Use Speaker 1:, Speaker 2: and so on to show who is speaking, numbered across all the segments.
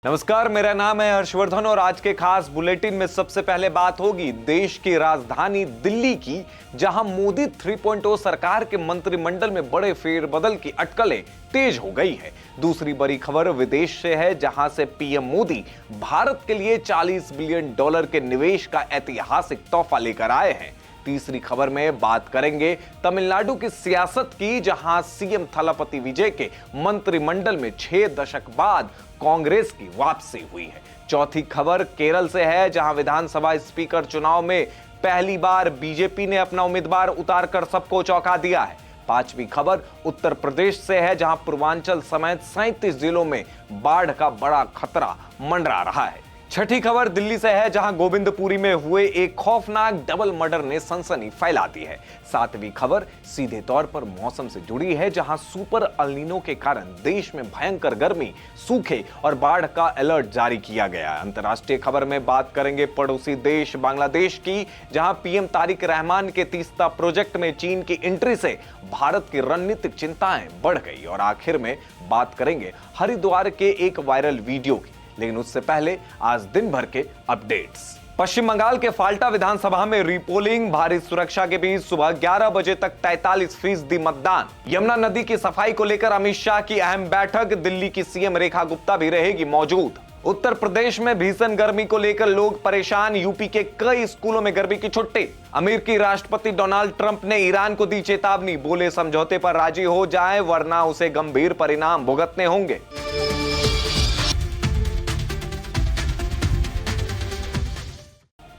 Speaker 1: नमस्कार, मेरा नाम है हर्षवर्धन और आज के खास बुलेटिन में सबसे पहले बात होगी देश की राजधानी दिल्ली की, जहां मोदी 3.0 सरकार के मंत्रिमंडल में बड़े फेरबदल की अटकलें तेज हो गई है। दूसरी बड़ी खबर विदेश से है, जहां से पीएम मोदी भारत के लिए $40 बिलियन के निवेश का ऐतिहासिक तोहफा लेकर आए हैं। तीसरी खबर में बात करेंगे तमिलनाडु की सियासत की, जहां सीएम थलपति विजय के मंत्रिमंडल में 6 दशक बाद कांग्रेस की वापसी हुई है। चौथी खबर केरल से है, जहां विधानसभा स्पीकर चुनाव में पहली बार बीजेपी ने अपना उम्मीदवार उतारकर सबको चौंका दिया है। पांचवी खबर उत्तर प्रदेश से है, जहां पूर्वांचल समेत 37 जिलों में बाढ़ का बड़ा खतरा मंडरा रहा है। छठी खबर दिल्ली से है, जहां गोविंदपुरी में हुए एक खौफनाक डबल मर्डर ने सनसनी फैला दी है। सातवीं खबर सीधे तौर पर मौसम से जुड़ी है, जहां सुपर अल्नीनो के कारण देश में भयंकर गर्मी, सूखे और बाढ़ का अलर्ट जारी किया गया है। अंतर्राष्ट्रीय खबर में बात करेंगे पड़ोसी देश बांग्लादेश की, जहां पीएम तारिक रहमान के तीस्ता प्रोजेक्ट में चीन की एंट्री से भारत की रणनीतिक चिंताएं बढ़ गई। और आखिर में बात करेंगे हरिद्वार के एक वायरल वीडियो की, लेकिन उससे पहले आज दिन भर के अपडेट्स। पश्चिम बंगाल के फाल्टा विधानसभा में रीपोलिंग, भारी सुरक्षा के बीच सुबह 11 बजे तक 43% मतदान। यमुना नदी की सफाई को लेकर अमित शाह की अहम बैठक, दिल्ली की सीएम रेखा गुप्ता भी रहेगी मौजूद। उत्तर प्रदेश में भीषण गर्मी को लेकर लोग परेशान, यूपी के कई स्कूलों में गर्मी की छुट्टी। अमेरिकी राष्ट्रपति डोनाल्ड ट्रंप ने ईरान को दी चेतावनी, बोले समझौते पर राजी हो जाए वरना उसे गंभीर परिणाम भुगतने होंगे।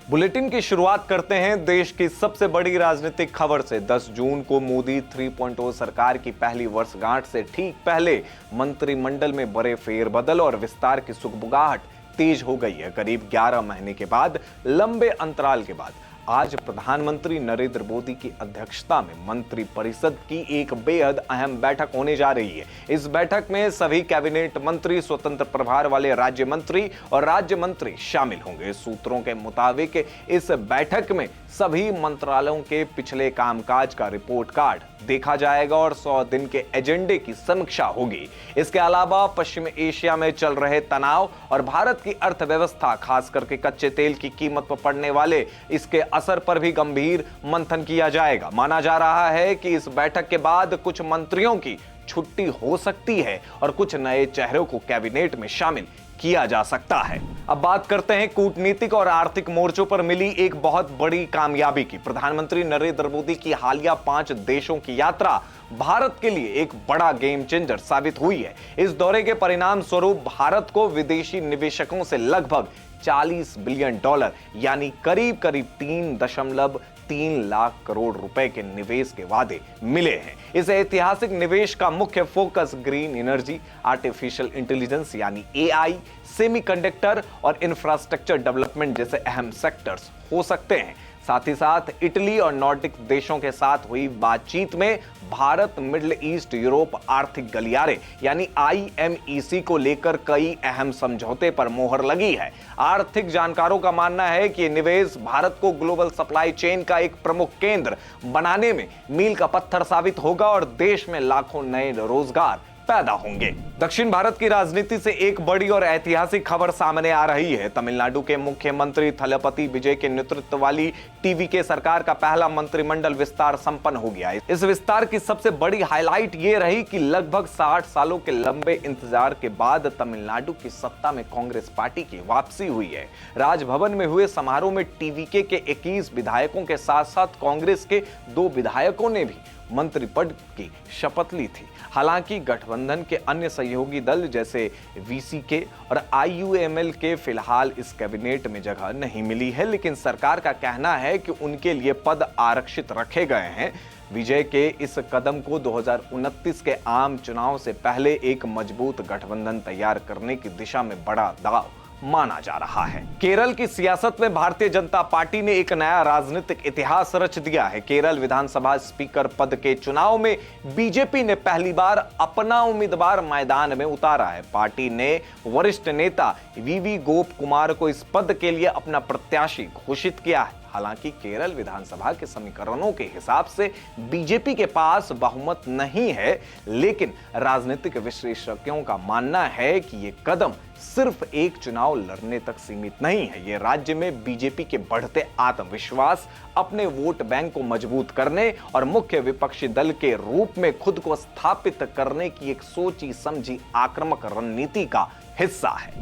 Speaker 1: बुलेटिन की शुरुआत करते हैं देश की सबसे बड़ी राजनीतिक खबर से। 10 जून को मोदी 3.0 सरकार की पहली वर्षगांठ से ठीक पहले मंत्रिमंडल में बड़े फेरबदल और विस्तार की सुगबुगाहट तेज हो गई है। करीब 11 महीने के बाद, लंबे अंतराल के बाद आज प्रधानमंत्री नरेंद्र मोदी की अध्यक्षता में मंत्री परिषद की एक बेहद अहम बैठक होने जा रही है। इस बैठक में सभी कैबिनेट मंत्री, स्वतंत्र प्रभार वाले राज्य मंत्री और राज्य मंत्री शामिल होंगे। सूत्रों के मुताबिक इस बैठक में सभी मंत्रालयों के पिछले कामकाज का रिपोर्ट कार्ड देखा जाएगा और 100 दिन के एजेंडे की समीक्षा होगी। इसके अलावा पश्चिम एशिया में चल रहे तनाव और भारत की अर्थव्यवस्था, खास करके कच्चे तेल की कीमत पर पड़ने वाले इसके असर पर भी गंभीर मंथन किया जाएगा। माना जा रहा है कि इस बैठक के बाद कुछ मंत्रियों की छुट्टी हो सकती है और कुछ नए चेहरों को कैबिनेट में शामिल किया जा सकता है। अब बात करते हैं कूटनीतिक और आर्थिक मोर्चों पर मिली एक बहुत बड़ी कामयाबी की। प्रधानमंत्री नरेंद्र मोदी की हालिया 5 देशों की यात्रा भारत के लिए एक बड़ा गेम चेंजर साबित हुई है। इस दौरे के परिणाम स्वरूप भारत को विदेशी निवेशकों से लगभग $40 बिलियन यानी करीब 3.3 लाख करोड़ रुपए के निवेश के वादे मिले हैं। इस ऐतिहासिक निवेश का मुख्य focus green energy, artificial intelligence यानी AI, सेमीकंडक्टर और इंफ्रास्ट्रक्चर डेवलपमेंट जैसे अहम सेक्टर्स हो सकते हैं। साथ ही साथ इटली और नॉर्डिक देशों के साथ हुई बातचीत में भारत मिडिल ईस्ट यूरोप आर्थिक गलियारे यानी IMEC को लेकर कई अहम समझौते पर मोहर लगी है। आर्थिक जानकारों का मानना है कि निवेश भारत को ग्लोबल सप्लाई चेन का एक प्रमुख केंद्र बनाने में मील का पत्थर साबित होगा और देश में लाखों नए रोजगार पैदा होंगे। दक्षिण भारत की राजनीति से एक बड़ी और ऐतिहासिक खबर सामने आ रही है। तमिलनाडु के मुख्यमंत्री थलपति विजय के नेतृत्व वाली टीवीके सरकार का पहला मंत्रिमंडल विस्तार संपन्न हो गया है। इस विस्तार की सबसे बड़ी हाईलाइट ये रही कि लगभग 60 सालों के लंबे इंतजार के बाद तमिलनाडु की सत्ता में कांग्रेस पार्टी की वापसी हुई है। राजभवन में हुए समारोह में टीवीके के 21 विधायकों के साथ साथ कांग्रेस के 2 विधायकों ने भी मंत्री पद की शपथ ली थी। हालांकि गठबंधन के अन्य सहयोगी दल जैसे VCK और IUML के फिलहाल इस कैबिनेट में जगह नहीं मिली है, लेकिन सरकार का कहना है कि उनके लिए पद आरक्षित रखे गए हैं। विजय के इस कदम को 2029 के आम चुनाव से पहले एक मजबूत गठबंधन तैयार करने की दिशा में बड़ा दाव माना जा रहा है। केरल की सियासत में भारतीय जनता पार्टी ने एक नया राजनीतिक इतिहास रच दिया है। केरल विधानसभा स्पीकर पद के चुनाव में बीजेपी ने पहली बार अपना उम्मीदवार मैदान में उतारा है। पार्टी ने वरिष्ठ नेता VV गोप कुमार को इस पद के लिए अपना प्रत्याशी घोषित किया है। हालांकि केरल विधानसभा के समीकरणों के हिसाब से बीजेपी के पास बहुमत नहीं है, लेकिन राजनीतिक विशेषज्ञों का मानना है कि यह कदम सिर्फ एक चुनाव लड़ने तक सीमित नहीं है। यह राज्य में बीजेपी के बढ़ते आत्मविश्वास, अपने वोट बैंक को मजबूत करने और मुख्य विपक्षी दल के रूप में खुद को स्थापित करने की एक सोची समझी आक्रामक रणनीति का हिस्सा है।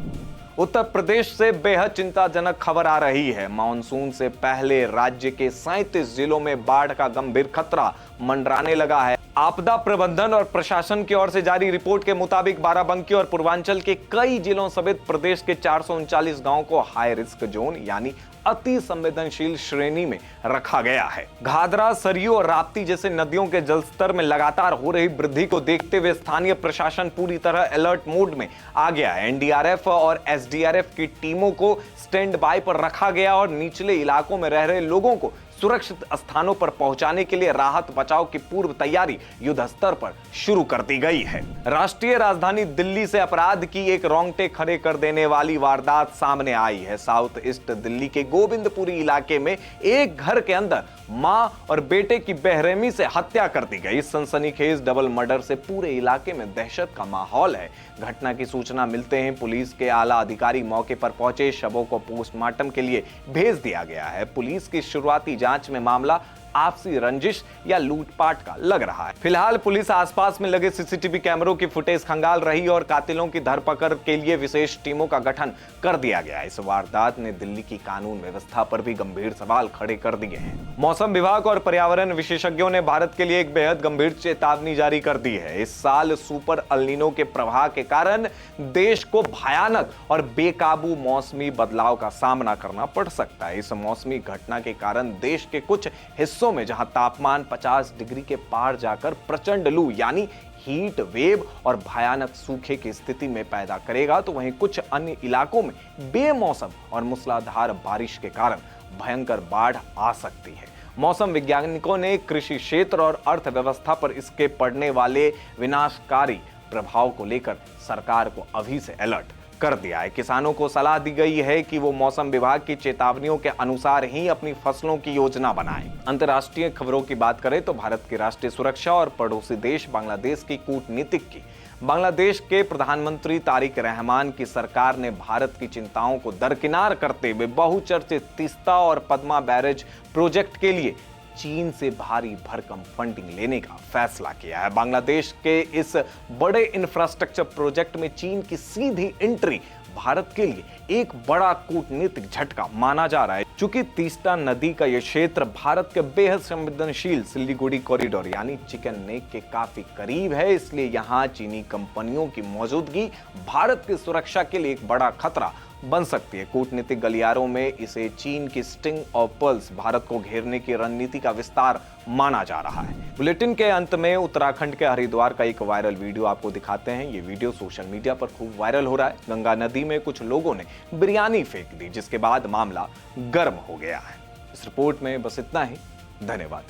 Speaker 1: उत्तर प्रदेश से बेहद चिंताजनक खबर आ रही है। मानसून से पहले राज्य के 37 जिलों में बाढ़ का गंभीर खतरा मंडराने लगा है। आपदा प्रबंधन और प्रशासन की ओर से जारी रिपोर्ट के मुताबिक बाराबंकी और पूर्वांचल के कई जिलों समेत प्रदेश के 439 गांवों को हाई रिस्क जोन यानी अति संवेदनशील श्रेणी में रखा गया है। घाघरा, सरयू और राप्ती जैसे नदियों के जलस्तर में लगातार हो रही वृद्धि को देखते हुए स्थानीय प्रशासन पूरी तरह अलर्ट मोड में आ गया है। एनडीआरएफ और एसडीआरएफ की टीमों को स्टैंड बाय पर रखा गया और निचले इलाकों में रह रहे लोगों को सुरक्षित स्थानों पर पहुंचाने के लिए राहत बचाव की पूर्व तैयारी युद्ध स्तर पर शुरू कर दी गई है। राष्ट्रीय राजधानी दिल्ली से अपराध की एक रोंगटे खड़े कर देने वाली वारदात सामने आई है। साउथ ईस्ट दिल्ली के गोविंदपुरी इलाके में एक घर के अंदर मां और बेटे की बेरहमी से हत्या कर दी गई। सनसनीखेज डबल मर्डर से पूरे इलाके में दहशत का माहौल है। घटना की सूचना मिलते ही पुलिस के आला अधिकारी मौके पर पहुंचे, शवों को पोस्टमार्टम के लिए भेज दिया गया है। पुलिस की शुरुआती जांच में मामला आपसी रंजिश या लूटपाट का लग रहा है। फिलहाल पुलिस आसपास में लगे सीसीटीवी कैमरों की फुटेज खंगाल रही और कातिलों की धरपकड़ के लिए विशेष टीमों का गठन कर दिया गया। इस वारदात ने दिल्ली की कानून व्यवस्था पर भी गंभीर सवाल खड़े कर दिए हैं। मौसम विभाग और पर्यावरण विशेषज्ञों ने भारत के लिए एक बेहद गंभीर चेतावनी जारी कर दी है। इस साल सुपर एल-नीनो के प्रभाव के कारण देश को भयानक और बेकाबू मौसमी बदलाव का सामना करना पड़ सकता है। इस मौसमी घटना के कारण देश के कुछ हिस्सों में जहां तापमान 50 डिग्री के पार जाकर प्रचंड लू यानी हीट वेव और भयानक सूखे की स्थिति में पैदा करेगा, तो वहीं कुछ अन्य इलाकों में बेमौसम और मूसलाधार बारिश के कारण भयंकर बाढ़ आ सकती है। मौसम वैज्ञानिकों ने कृषि क्षेत्र और अर्थव्यवस्था पर इसके पड़ने वाले विनाशकारी प्रभाव को लेकर सरकार को अभी से अलर्ट कर दिया है। किसानों को सलाह दी गई है कि वो मौसम विभाग की चेतावनियों के अनुसार ही अपनी फसलों की योजना बनाएं। अंतर्राष्ट्रीय खबरों की बात करें तो भारत की राष्ट्रीय सुरक्षा और पड़ोसी देश बांग्लादेश की कूटनीतिक की बांग्लादेश के प्रधानमंत्री तारिक रहमान की सरकार ने भारत की चिंताओं को दरकिनार करते हुए बहुचर्चित तीस्ता और पद्मा बैरेज प्रोजेक्ट के लिए चीन से भारी भरकम फंडिंग लेने का फैसला किया है। बांग्लादेश के इस बड़े इंफ्रास्ट्रक्चर प्रोजेक्ट में चीन की सीधी एंट्री भारत के लिए एक बड़ा कूटनीतिक झटका माना जा रहा है। चूंकि तीस्ता नदी का यह क्षेत्र भारत के बेहद संवेदनशील सिलीगुड़ी कॉरिडोर यानी चिकन नेक के काफी करीब है, इसलिए यहां चीनी कंपनियों की मौजूदगी भारत की सुरक्षा के लिए एक बड़ा खतरा बन सकती है। कूटनीतिक गलियारों में इसे चीन की स्टिंग और पल्स भारत को घेरने की रणनीति का विस्तार माना जा रहा है। बुलेटिन के अंत में उत्तराखंड के हरिद्वार का एक वायरल वीडियो आपको दिखाते हैं। ये वीडियो सोशल मीडिया पर खूब वायरल हो रहा है। गंगा नदी में कुछ लोगों ने बिरयानी फेंक दी, जिसके बाद मामला गर्म हो गया है। इस रिपोर्ट में बस इतना ही। धन्यवाद।